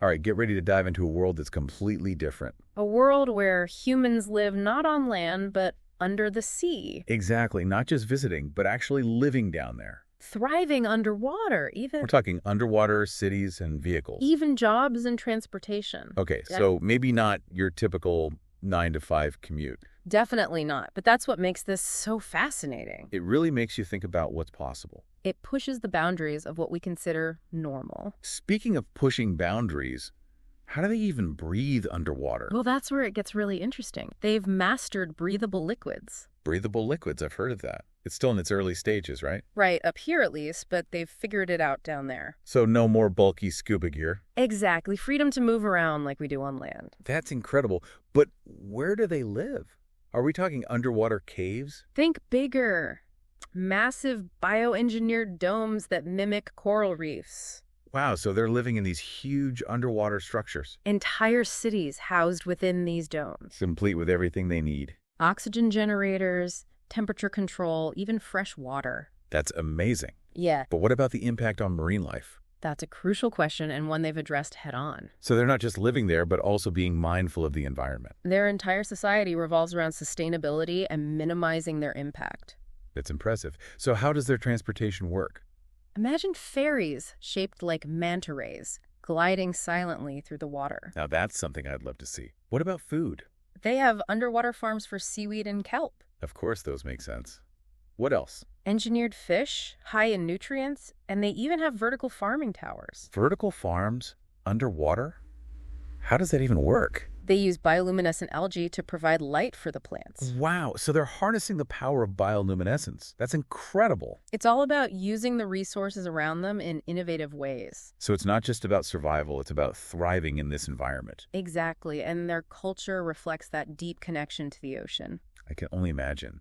All right, get ready to dive into a world that's completely different. A world where humans live not on land, but under the sea. Exactly, not just visiting, but actually living down there. Thriving underwater, We're talking underwater, cities, and vehicles. even jobs and transportation. Okay, so maybe not your typical 9 to 5 commute. Definitely not, but that's what makes this so fascinating. It really makes you think about what's possible. It pushes the boundaries of what we consider normal. Speaking of pushing boundaries, how do they even breathe underwater? Well, that's where it gets really interesting. They've mastered breathable liquids. Breathable liquids, I've heard of that. It's still in its early stages, right? Right, up here at least, but they've figured it out down there. So no more bulky scuba gear. Exactly, freedom to move around like we do on land. That's incredible. But where do they live? Are we talking underwater caves? Think bigger. Massive bioengineered domes that mimic coral reefs. Wow, so they're living in these huge underwater structures, Entire cities housed within these domes. complete with everything they need. Oxygen generators, temperature control, even fresh water. That's amazing. Yeah, But what about the impact on marine life? that's a crucial question and one they've addressed head on. So they're not just living there, but also being mindful of the environment. Their entire society revolves around sustainability and minimizing their impact. That's impressive. So how does their transportation work? Imagine ferries shaped like manta rays, gliding silently through the water. Now that's something I'd love to see. What about food? They have underwater farms for seaweed and kelp. Of course those make sense. What else? Engineered fish, high in nutrients, and they even have vertical farming towers. Vertical farms underwater? How does that even work? They use bioluminescent algae to provide light for the plants. Wow, so they're harnessing the power of bioluminescence. That's incredible. It's all about using the resources around them in innovative ways. So it's not just about survival, it's about thriving in this environment. Exactly, and their culture reflects that deep connection to the ocean. I can only imagine.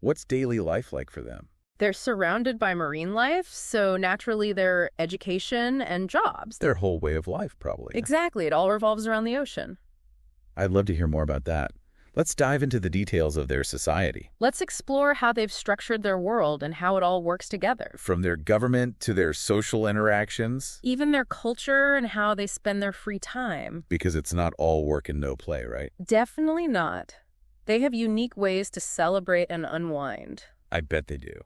What's daily life like for them? They're surrounded by marine life, so naturally their education and jobs. Their whole way of life, probably. Exactly, it all revolves around the ocean. I'd love to hear more about that. Let's dive into the details of their society. Let's explore how they've structured their world and how it all works together. From their government to their social interactions. Even their culture and how they spend their free time. Because it's not all work and no play, right? Definitely not. They have unique ways to celebrate and unwind. I bet they do.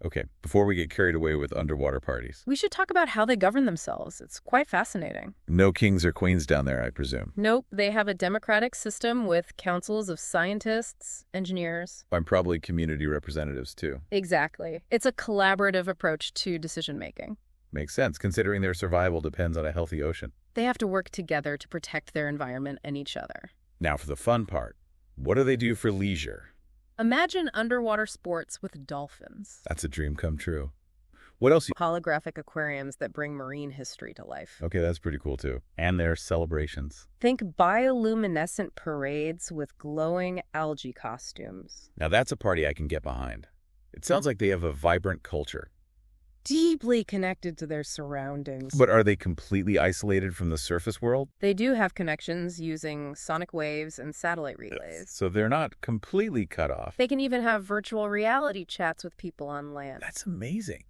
Okay, before we get carried away with underwater parties. We should talk about how they govern themselves. It's quite fascinating. No kings or queens down there, I presume. Nope, they have a democratic system with councils of scientists, engineers. I'm probably community representatives too. Exactly. It's a collaborative approach to decision-making. Makes sense, considering their survival depends on a healthy ocean. They have to work together to protect their environment and each other. Now for the fun part. What do they do for leisure? Imagine underwater sports with dolphins. That's a dream come true. What else? Holographic aquariums that bring marine history to life. Okay, that's pretty cool too. And their celebrations. Think bioluminescent parades with glowing algae costumes. Now that's a party I can get behind. It sounds like they have a vibrant culture. Deeply connected to their surroundings. But are they completely isolated from the surface world? They do have connections using sonic waves and satellite relays. So they're not completely cut off. They can even have virtual reality chats with people on land. That's amazing.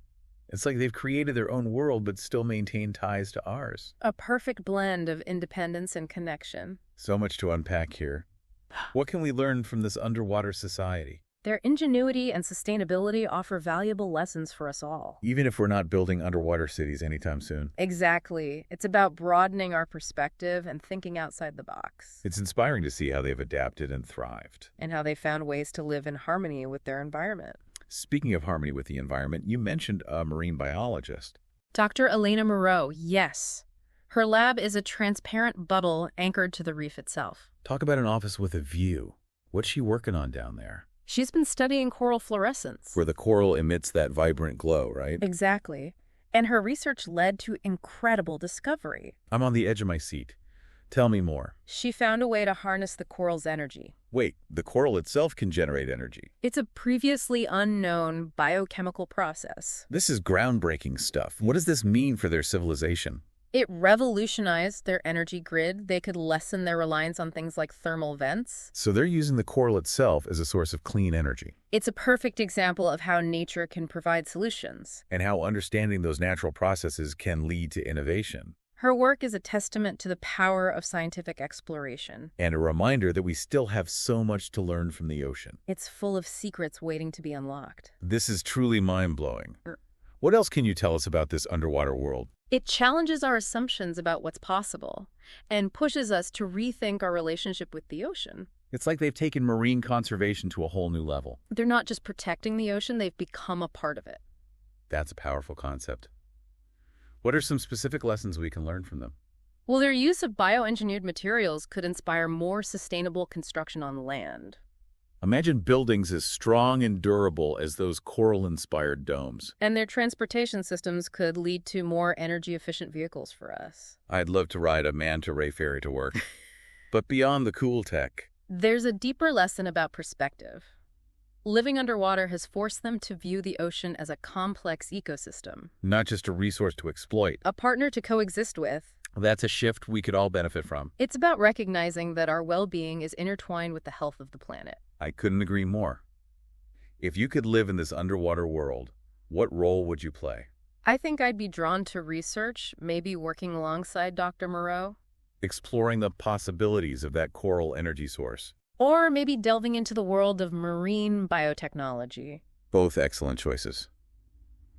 It's like they've created their own world but still maintain ties to ours. A perfect blend of independence and connection. So much to unpack here. What can we learn from this underwater society? Their ingenuity and sustainability offer valuable lessons for us all. Even if we're not building underwater cities anytime soon. Exactly. It's about broadening our perspective and thinking outside the box. It's inspiring to see how they've adapted and thrived. And how they found ways to live in harmony with their environment. Speaking of harmony with the environment, you mentioned a marine biologist. Dr. Elena Moreau, yes. Her lab is a transparent bubble anchored to the reef itself. Talk about an office with a view. What's she working on down there? She's been studying coral fluorescence. Where the coral emits that vibrant glow, right? Exactly. And her research led to incredible discovery. I'm on the edge of my seat. Tell me more. She found a way to harness the coral's energy. Wait, the coral itself can generate energy. It's a previously unknown biochemical process. This is groundbreaking stuff. What does this mean for their civilization? It revolutionized their energy grid. They could lessen their reliance on things like thermal vents. So they're using the coral itself as a source of clean energy. It's a perfect example of how nature can provide solutions. And how understanding those natural processes can lead to innovation. Her work is a testament to the power of scientific exploration. And a reminder that we still have so much to learn from the ocean. It's full of secrets waiting to be unlocked. This is truly mind-blowing. What else can you tell us about this underwater world? It challenges our assumptions about what's possible and pushes us to rethink our relationship with the ocean. It's like they've taken marine conservation to a whole new level. They're not just protecting the ocean, they've become a part of it. That's a powerful concept. What are some specific lessons we can learn from them? Well, their use of bioengineered materials could inspire more sustainable construction on land. Imagine buildings as strong and durable as those coral-inspired domes. And their transportation systems could lead to more energy-efficient vehicles for us. I'd love to ride a manta ray ferry to work. But beyond the cool tech, There's a deeper lesson about perspective. Living underwater has forced them to view the ocean as a complex ecosystem, not just a resource to exploit. a partner to coexist with. That's a shift we could all benefit from. It's about recognizing that our well-being is intertwined with the health of the planet. I couldn't agree more. If you could live in this underwater world, what role would you play? I think I'd be drawn to research, maybe working alongside Dr. Moreau, Exploring the possibilities of that coral energy source. or maybe delving into the world of marine biotechnology, Both excellent choices.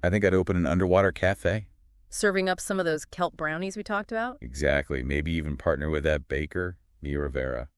I think I'd open an underwater cafe. serving up some of those kelp brownies we talked about. Exactly. Maybe even partner with that baker, Mia Rivera.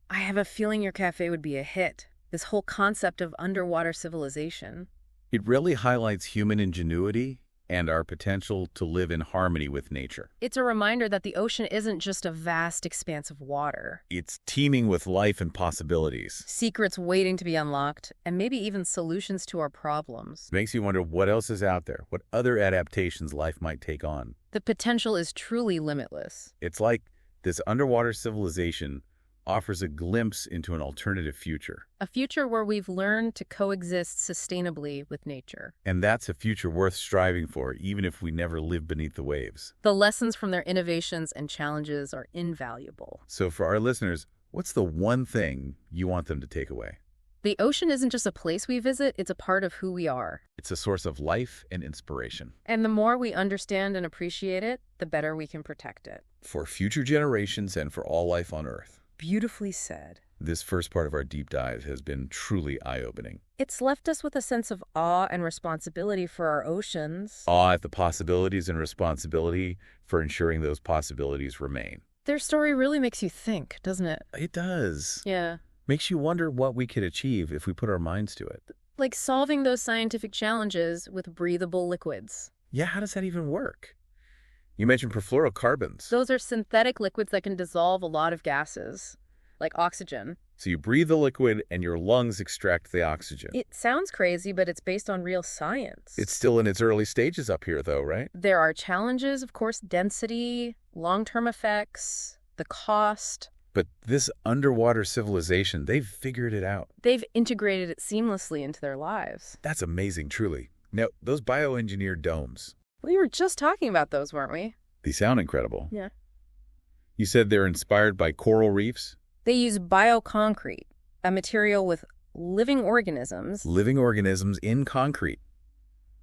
I have a feeling your cafe would be a hit. This whole concept of underwater civilization. It really highlights human ingenuity and our potential to live in harmony with nature. It's a reminder that the ocean isn't just a vast expanse of water. It's teeming with life and possibilities. Secrets waiting to be unlocked, and maybe even solutions to our problems. It makes you wonder what else is out there, what other adaptations life might take on. The potential is truly limitless. It's like this underwater civilization offers a glimpse into an alternative future. A future where we've learned to coexist sustainably with nature. And that's a future worth striving for, even if we never live beneath the waves. The lessons from their innovations and challenges are invaluable. So for our listeners, what's the one thing you want them to take away? The ocean isn't just a place we visit, it's a part of who we are. It's a source of life and inspiration. And the more we understand and appreciate it, the better we can protect it. For future generations and for all life on Earth. Beautifully said. This first part of our deep dive has been truly eye-opening. It's left us with a sense of awe and responsibility for our oceans. Awe at the possibilities and responsibility for ensuring those possibilities remain. Their story really makes you think, doesn't it? It does. Yeah. Makes you wonder what we could achieve if we put our minds to it. Like solving those scientific challenges with breathable liquids. Yeah, how does that even work? You mentioned perfluorocarbons. Those are synthetic liquids that can dissolve a lot of gases, like oxygen. So you breathe the liquid and your lungs extract the oxygen. It sounds crazy, but it's based on real science. It's still in its early stages up here, though, right? There are challenges, of course, density, long-term effects, the cost. But this underwater civilization, they've figured it out. They've integrated it seamlessly into their lives. That's amazing, truly. Now, those bioengineered domes, We were just talking about those, weren't we? they sound incredible. Yeah. You said they're inspired by coral reefs? They use bioconcrete, a material with living organisms. Living organisms in concrete.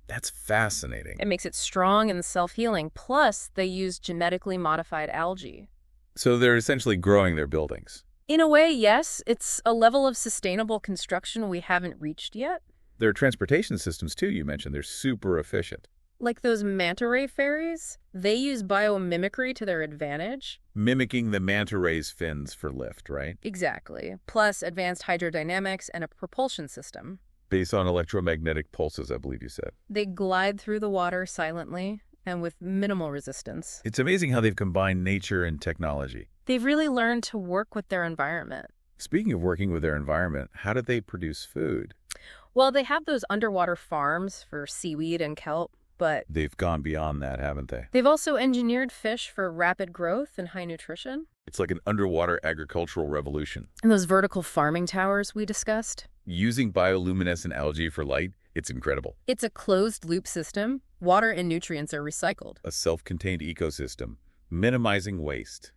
That's fascinating. It makes it strong and self-healing. Plus, they use genetically modified algae. So they're essentially growing their buildings. In a way, yes, it's a level of sustainable construction we haven't reached yet. Their transportation systems, too, you mentioned, they're super efficient. Like those manta ray ferries, they use biomimicry to their advantage. Mimicking the manta ray's fins for lift, right? Exactly. Plus advanced hydrodynamics and a propulsion system. Based on electromagnetic pulses, I believe you said. They glide through the water silently and with minimal resistance. It's amazing how they've combined nature and technology. They've really learned to work with their environment. Speaking of working with their environment, how do they produce food? Well, they have those underwater farms for seaweed and kelp, but They've gone beyond that, haven't they? they've also engineered fish for rapid growth and high nutrition. It's like an underwater agricultural revolution. And those vertical farming towers we discussed. Using bioluminescent algae for light, it's incredible. It's a closed-loop system. Water and nutrients are recycled. A self-contained ecosystem, minimizing waste.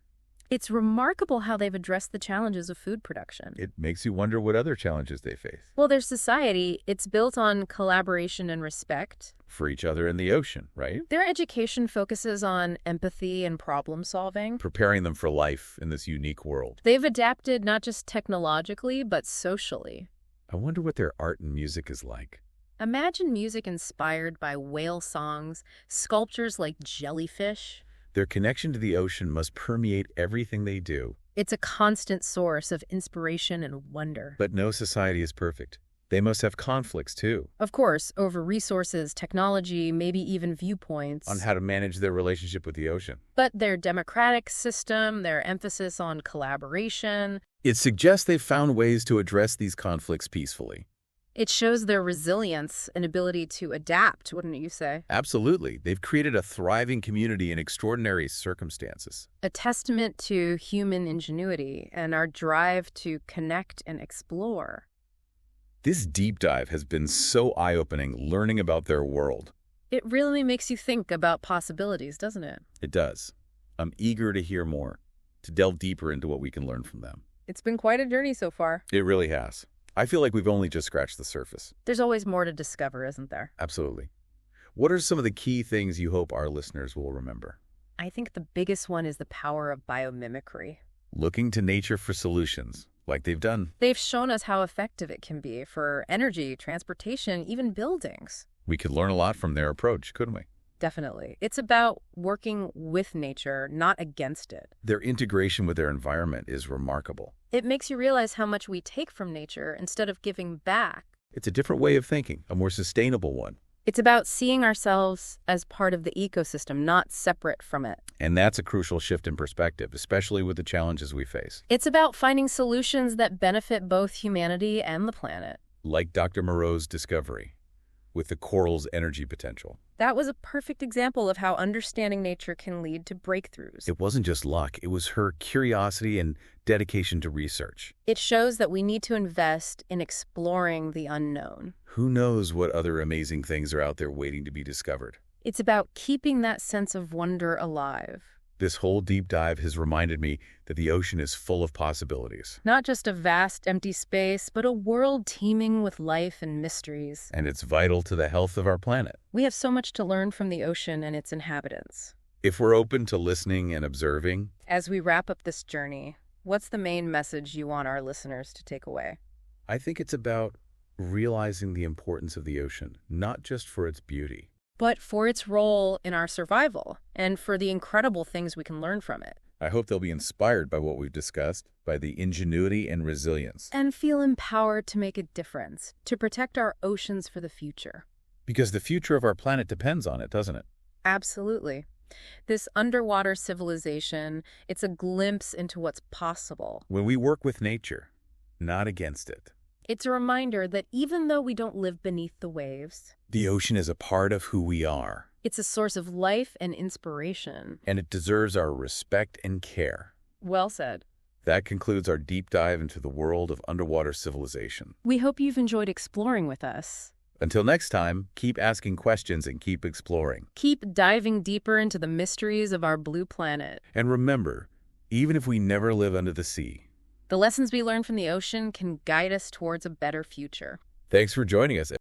It's remarkable how they've addressed the challenges of food production. It makes you wonder what other challenges they face. Well, their society, it's built on collaboration and respect. for each other in the ocean, right? Their education focuses on empathy and problem solving. Preparing them for life in this unique world. They've adapted not just technologically, but socially. I wonder what their art and music is like. Imagine music inspired by whale songs, sculptures like jellyfish. Their connection to the ocean must permeate everything they do. It's a constant source of inspiration and wonder. But no society is perfect. They must have conflicts, too. Of course, over resources, technology, maybe even viewpoints. On how to manage their relationship with the ocean. But their democratic system, their emphasis on collaboration. It suggests they've found ways to address these conflicts peacefully. It shows their resilience and ability to adapt, wouldn't you say? Absolutely. They've created a thriving community in extraordinary circumstances. A testament to human ingenuity and our drive to connect and explore. This deep dive has been so eye-opening, learning about their world. It really makes you think about possibilities, doesn't it? It does. I'm eager to hear more, to delve deeper into what we can learn from them. It's been quite a journey so far. It really has. I feel like we've only just scratched the surface. There's always more to discover, isn't there? Absolutely. What are some of the key things you hope our listeners will remember? I think the biggest one is the power of biomimicry. Looking to nature for solutions, like they've done. They've shown us how effective it can be for energy, transportation, even buildings. We could learn a lot from their approach, couldn't we? Definitely. It's about working with nature, not against it. Their integration with their environment is remarkable. It makes you realize how much we take from nature instead of giving back. It's a different way of thinking, a more sustainable one. It's about seeing ourselves as part of the ecosystem, not separate from it. And that's a crucial shift in perspective, especially with the challenges we face. It's about finding solutions that benefit both humanity and the planet. Like Dr. Moreau's discovery, with the coral's energy potential. That was a perfect example of how understanding nature can lead to breakthroughs. It wasn't just luck, it was her curiosity and dedication to research. It shows that we need to invest in exploring the unknown. Who knows what other amazing things are out there waiting to be discovered? It's about keeping that sense of wonder alive. This whole deep dive has reminded me that the ocean is full of possibilities. Not just a vast, empty space, but a world teeming with life and mysteries. And it's vital to the health of our planet. We have so much to learn from the ocean and its inhabitants. If we're open to listening and observing. As we wrap up this journey, what's the main message you want our listeners to take away? I think it's about realizing the importance of the ocean, not just for its beauty, but for its role in our survival and for the incredible things we can learn from it. I hope they'll be inspired by what we've discussed, by the ingenuity and resilience. And feel empowered to make a difference, to protect our oceans for the future. Because the future of our planet depends on it, doesn't it? Absolutely. This underwater civilization, it's a glimpse into what's possible. When we work with nature, not against it. It's a reminder that even though we don't live beneath the waves, the ocean is a part of who we are. It's a source of life and inspiration. And it deserves our respect and care. Well said. That concludes our deep dive into the world of underwater civilization. We hope you've enjoyed exploring with us. Until next time, keep asking questions and keep exploring. Keep diving deeper into the mysteries of our blue planet. And remember, even if we never live under the sea, the lessons we learn from the ocean can guide us towards a better future. Thanks for joining us.